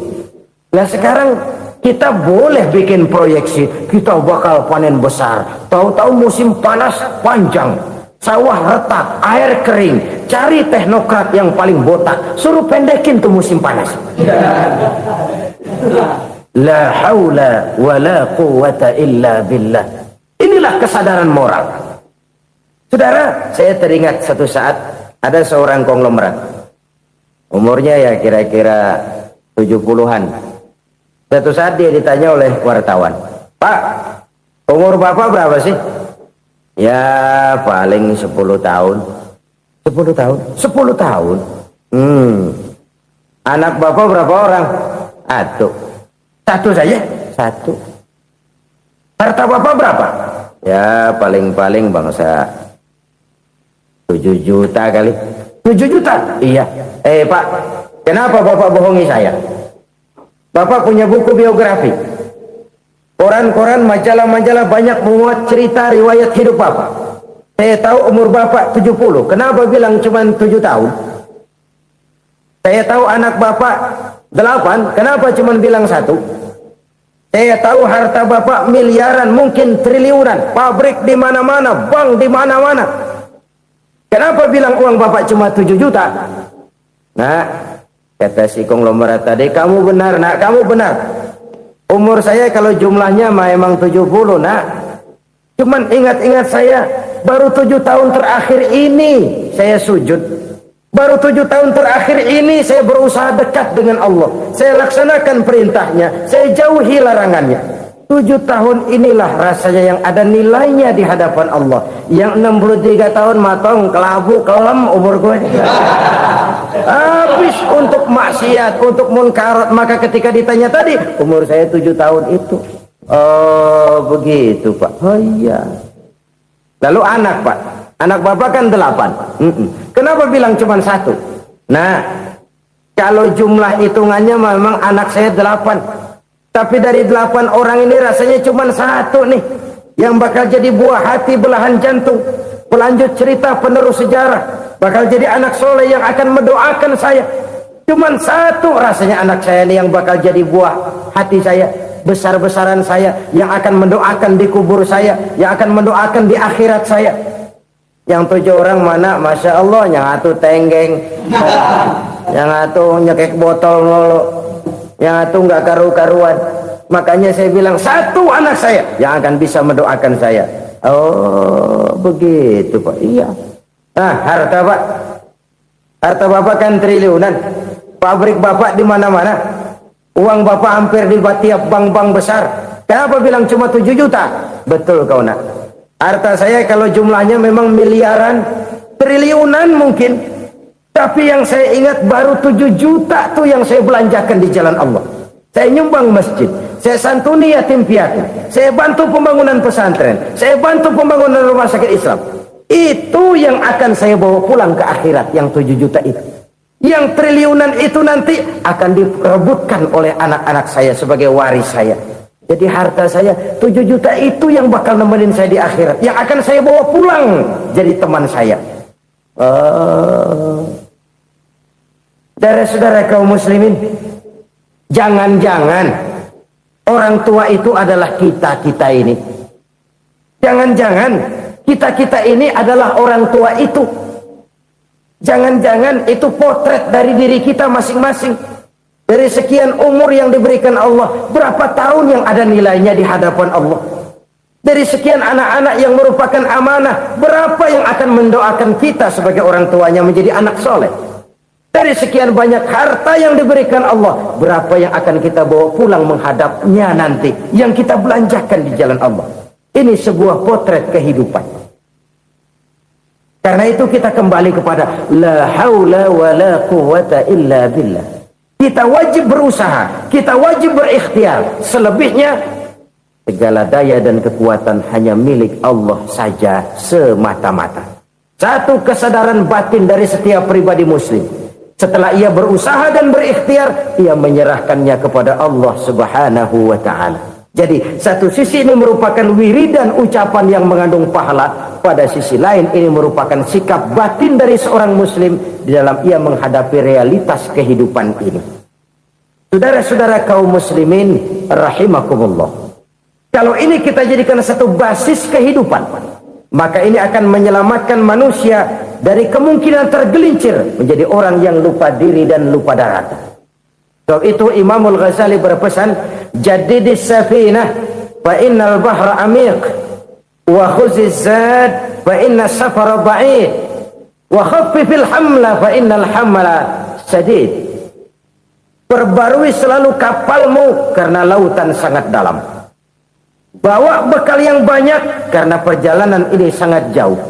Nah sekarang kita boleh bikin proyeksi, kita bakal panen besar. Tahu-tahu musim panas panjang, sawah retak, air kering. Cari teknokrat yang paling botak, suruh pendekin tuh musim panas. La haula wala quwata illa billah. Inilah kesadaran moral. Saudara, saya teringat satu saat ada seorang konglomerat. Umurnya ya kira-kira 70-an. Satu saat dia ditanya oleh wartawan, "Pak, umur Bapak berapa sih?" "Ya, paling 10 tahun." 10 tahun? 10 tahun? Anak Bapak berapa orang? Satu. Satu saja? Satu. Harta Bapak berapa? Ya, paling-paling bangsa 7 juta kali. 7 juta? Iya. Pak, kenapa Bapak bohongi saya? Bapak punya buku biografi. Koran-koran, majalah-majalah banyak memuat cerita riwayat hidup Bapak. Saya tahu umur Bapak 70. Kenapa bilang cuma 7 tahun? Saya tahu anak Bapak 8. Kenapa cuma bilang 1? Saya tahu harta Bapak miliaran, mungkin triliunan. Pabrik di mana-mana, bank di mana-mana. Kenapa bilang uang Bapak cuma 7 juta? Nah, kata si konglomerat tadi, kamu benar nak, kamu benar. Umur saya kalau jumlahnya memang 70 nak. Cuman ingat-ingat saya baru 7 tahun terakhir ini saya sujud. Baru 7 tahun terakhir ini saya berusaha dekat dengan Allah. Saya laksanakan perintahnya, saya jauhi larangannya. 7 tahun inilah rasanya yang ada nilainya di hadapan Allah. Yang 63 tahun matong, kelabu, kelam umur gue. Habis untuk maksiat, untuk munkarat. Maka ketika ditanya tadi, umur saya 7 tahun itu. Oh begitu Pak. Oh iya. Lalu anak Pak. Anak Bapak kan 8. Kenapa bilang cuma 1? Nah, kalau jumlah hitungannya memang anak saya 8. Tapi dari 8 orang ini rasanya cuma 1 nih yang bakal jadi buah hati, belahan jantung, pelanjut cerita, penerus sejarah, bakal jadi anak soleh yang akan mendoakan saya. Cuma 1 rasanya anak saya ini yang bakal jadi buah hati saya, besar-besaran saya, yang akan mendoakan di kubur saya, yang akan mendoakan di akhirat saya. Yang 7 orang mana? Masya Allah, yang 1 tenggeng, yang 1 nyekek botol mulu, yang 1 nggak karu-karuan. Makanya saya bilang 1 anak saya yang akan bisa mendoakan saya. Oh begitu Pak. Iya. Nah harta Pak, harta Bapak kan triliunan. Pabrik Bapak di mana-mana. Uang Bapak hampir di tiap bank-bank besar. Kenapa bilang cuma 7 juta? Betul kau nak. Harta saya kalau jumlahnya memang miliaran, triliunan mungkin. Tapi yang saya ingat baru 7 juta tuh yang saya belanjakan di jalan Allah. Saya nyumbang masjid, saya santuni yatim piatu, saya bantu pembangunan pesantren, saya bantu pembangunan rumah sakit Islam. Itu yang akan saya bawa pulang ke akhirat, yang 7 juta itu. Yang triliunan itu nanti akan diperebutkan oleh anak-anak saya sebagai waris saya. Jadi harta saya 7 juta itu yang bakal nemenin saya di akhirat, yang akan saya bawa pulang jadi teman saya. Saudara-saudara kaum muslimin, jangan-jangan orang tua itu adalah kita-kita ini. Jangan-jangan kita-kita ini adalah orang tua itu. Jangan-jangan itu potret dari diri kita masing-masing. Dari sekian umur yang diberikan Allah, berapa tahun yang ada nilainya di hadapan Allah? Dari sekian anak-anak yang merupakan amanah, berapa yang akan mendoakan kita sebagai orang tuanya menjadi anak soleh? Dari sekian banyak harta yang diberikan Allah, berapa yang akan kita bawa pulang menghadapnya nanti, yang kita belanjakan di jalan Allah? Ini sebuah potret kehidupan. Karena itu kita kembali kepada la haula wa la quwwata illa billah. Kita wajib berusaha, kita wajib berikhtiar. Selebihnya segala daya dan kekuatan hanya milik Allah saja semata-mata. Satu kesadaran batin dari setiap pribadi muslim. Setelah ia berusaha dan berikhtiar, ia menyerahkannya kepada Allah Subhanahu wa ta'ala. Jadi satu sisi ini merupakan wiridan ucapan yang mengandung pahala, pada sisi lain ini merupakan sikap batin dari seorang muslim di dalam ia menghadapi realitas kehidupan ini. Saudara-saudara kaum muslimin rahimakumullah, kalau ini kita jadikan satu basis kehidupan, maka ini akan menyelamatkan manusia dari kemungkinan tergelincir menjadi orang yang lupa diri dan lupa darat. Sebab itu Imamul Ghazali berpesan, jadidis safinah fa innal bahra amiq, wa khuziz zad fa inna safara ba'id, wa khaffifil hamla fa innal hamla sadid. Perbarui selalu kapalmu karena lautan sangat dalam. Bawa bekal yang banyak karena perjalanan ini sangat jauh.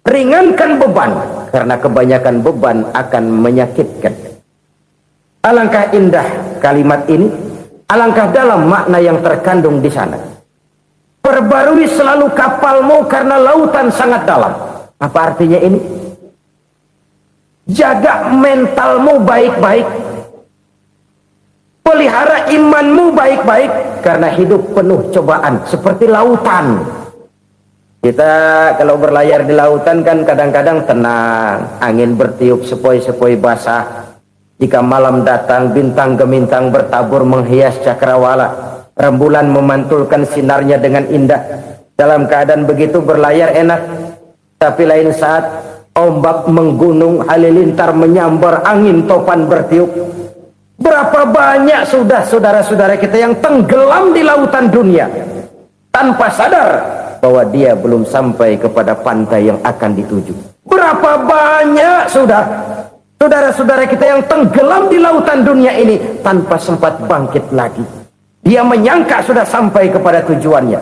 Ringankan beban karena kebanyakan beban akan menyakitkan. Alangkah indah kalimat ini, alangkah dalam makna yang terkandung di sana. Perbarui selalu kapalmu karena lautan sangat dalam. Apa artinya ini? Jaga mentalmu baik-baik. Pelihara imanmu baik-baik karena hidup penuh cobaan seperti lautan. Kita kalau berlayar di lautan kan kadang-kadang tenang, angin bertiup sepoi-sepoi basah. Jika malam datang, bintang gemintang bertabur menghias cakrawala. Rembulan memantulkan sinarnya dengan indah. Dalam keadaan begitu berlayar enak. Tapi lain saat ombak menggunung, halilintar menyambar, angin topan bertiup. Berapa banyak sudah saudara-saudara kita yang tenggelam di lautan dunia tanpa sadar bahwa dia belum sampai kepada pantai yang akan dituju. Berapa banyak sudah saudara-saudara kita yang tenggelam di lautan dunia ini tanpa sempat bangkit lagi. Dia menyangka sudah sampai kepada tujuannya.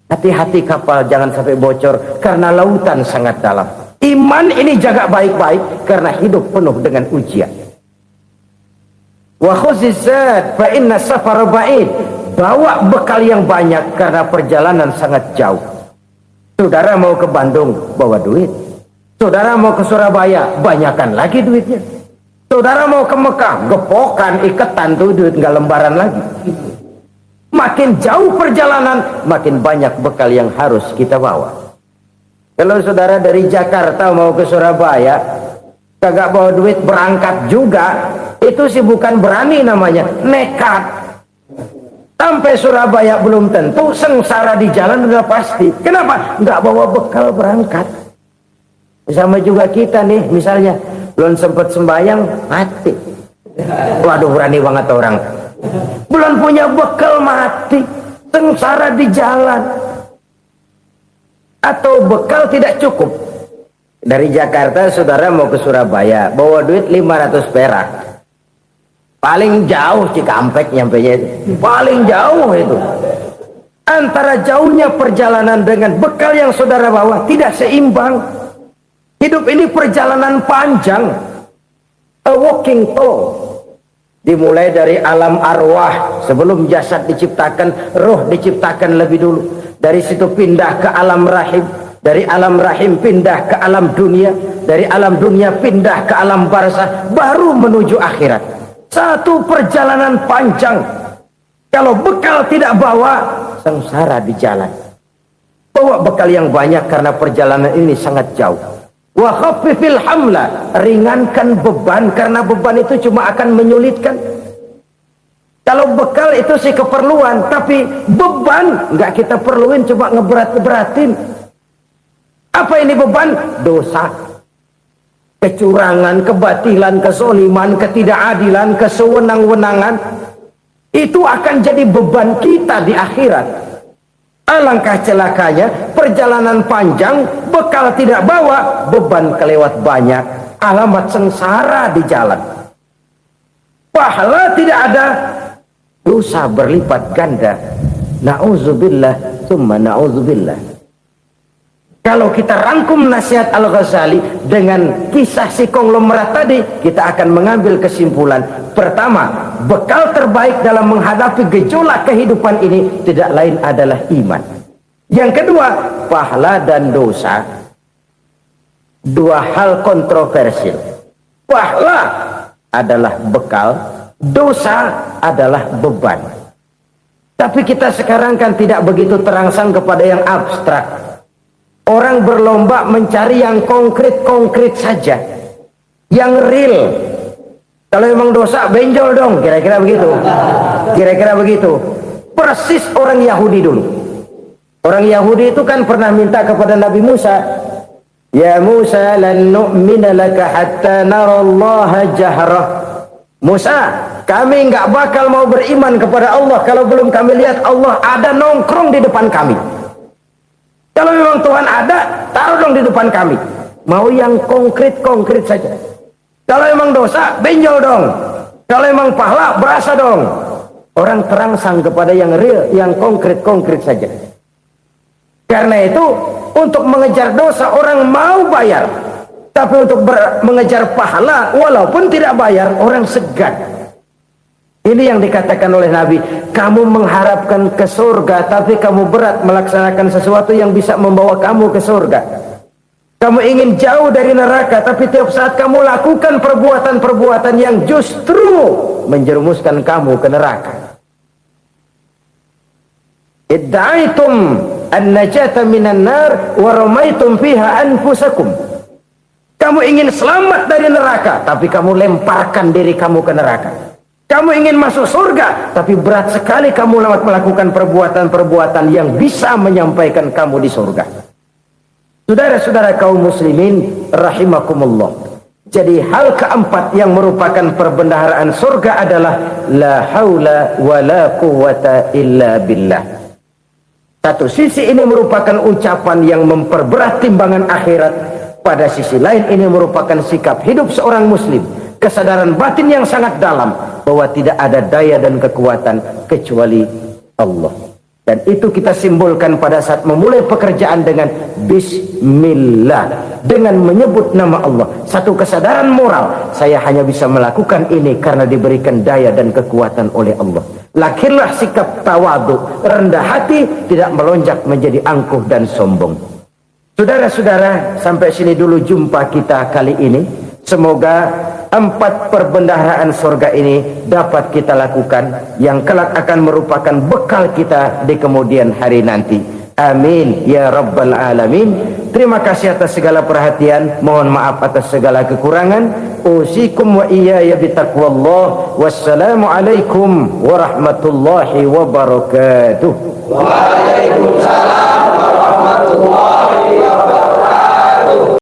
Hati-hati kapal jangan sampai bocor karena lautan sangat dalam. Iman ini jaga baik-baik karena hidup penuh dengan ujian. Wa khuzizat fa inna safar ba'id. Bawa bekal yang banyak karena perjalanan sangat jauh. Saudara mau ke Bandung, bawa duit. Saudara mau ke Surabaya, banyakan lagi duitnya. Saudara mau ke Mekah, gepokan, iketan tuh duit nggak lembaran lagi. Makin jauh perjalanan, makin banyak bekal yang harus kita bawa. Kalau saudara dari Jakarta mau ke Surabaya, kagak bawa duit berangkat juga, itu sih bukan berani namanya, nekat. Sampai Surabaya belum tentu, sengsara di jalan udah pasti. Kenapa? Nggak bawa bekal berangkat. Sama juga kita nih, misalnya belum sempat sembahyang, mati. Waduh, berani banget orang. Belum punya bekal, mati. Sengsara di jalan. Atau bekal tidak cukup. Dari Jakarta saudara mau ke Surabaya, bawa duit 500 perak. Paling jauh Cikampek nyampenya itu. Paling jauh itu. Antara jauhnya perjalanan dengan bekal yang saudara bawa tidak seimbang. Hidup ini perjalanan panjang. A walking tour. Dimulai dari alam arwah. Sebelum jasad diciptakan, roh diciptakan lebih dulu. Dari situ pindah ke alam rahim. Dari alam rahim pindah ke alam dunia. Dari alam dunia pindah ke alam barzah. Baru menuju akhirat. Satu perjalanan panjang. Kalau bekal tidak bawa, sengsara di jalan. Bawa bekal yang banyak karena perjalanan ini sangat jauh. Wa khaffifil hamla, ringankan beban karena beban itu cuma akan menyulitkan. Kalau bekal itu sih keperluan, tapi beban nggak kita perluin, coba ngeberat-beratin. Apa ini beban? Dosa, kecurangan, kebatilan, kesoliman, ketidakadilan, kesewenang-wenangan. Itu akan jadi beban kita di akhirat. Alangkah celakanya, perjalanan panjang, bekal tidak bawa, beban kelewat banyak, alamat sengsara di jalan. Pahala tidak ada, dosa berlipat ganda. Na'udzubillah, summa na'udzubillah. Kalau kita rangkum nasihat Al-Ghazali dengan kisah si konglomerat tadi, kita akan mengambil kesimpulan. Pertama, bekal terbaik dalam menghadapi gejolak kehidupan ini tidak lain adalah iman. Yang kedua, pahala dan dosa. Dua hal kontroversial. Pahala adalah bekal, dosa adalah beban. Tapi kita sekarang kan tidak begitu terangsang kepada yang abstrak. Orang berlomba mencari yang konkret-konkret saja, yang real. Kalau memang dosa, benjol dong, kira-kira begitu. Kira-kira begitu. Persis orang Yahudi dulu. Orang Yahudi itu kan pernah minta kepada Nabi Musa, Ya Musa, lan nu'mina laka hatta narallaha jahrah. Musa, kami nggak bakal mau beriman kepada Allah kalau belum kami lihat Allah ada nongkrong di depan kami. Kalau memang Tuhan ada, taruh dong di depan kami. Mau yang konkret-konkret saja. Kalau memang dosa, benjol dong. Kalau memang pahala, berasa dong. Orang terangsang kepada yang real, yang konkret-konkret saja. Karena itu, untuk mengejar dosa, orang mau bayar. Tapi untuk mengejar pahala, walaupun tidak bayar, orang segan. Ini yang dikatakan oleh Nabi, kamu mengharapkan ke surga, tapi kamu berat melaksanakan sesuatu yang bisa membawa kamu ke surga. Kamu ingin jauh dari neraka, tapi tiap saat kamu lakukan perbuatan-perbuatan yang justru menjerumuskan kamu ke neraka. Idda'aitum an-najata minan nar wa ramaitum fiha anfusakum. Kamu ingin selamat dari neraka, tapi kamu lemparkan diri kamu ke neraka. Kamu ingin masuk surga, tapi berat sekali kamu melakukan perbuatan-perbuatan yang bisa menyampaikan kamu di surga. Saudara-saudara kaum muslimin rahimakumullah. Jadi hal keempat yang merupakan perbendaharaan surga adalah la haula wa la quwata illa billah. Satu sisi ini merupakan ucapan yang memperberat timbangan akhirat. Pada sisi lain ini merupakan sikap hidup seorang muslim. Kesadaran batin yang sangat dalam bahwa tidak ada daya dan kekuatan kecuali Allah. Dan itu kita simbolkan pada saat memulai pekerjaan dengan Bismillah, dengan menyebut nama Allah. Satu kesadaran moral, saya hanya bisa melakukan ini karena diberikan daya dan kekuatan oleh Allah. Lahirlah sikap tawadu, rendah hati, tidak melonjak menjadi angkuh dan sombong. Saudara-saudara, sampai sini dulu jumpa kita kali ini. Semoga 4 perbendaharaan surga ini dapat kita lakukan, yang kelak akan merupakan bekal kita di kemudian hari nanti. Amin ya rabbal alamin. Terima kasih atas segala perhatian, mohon maaf atas segala kekurangan. Usikum wa iyaya bitaqwallah. Wassalamu alaikum warahmatullahi wabarakatuh. Waalaikumsalam warahmatullahi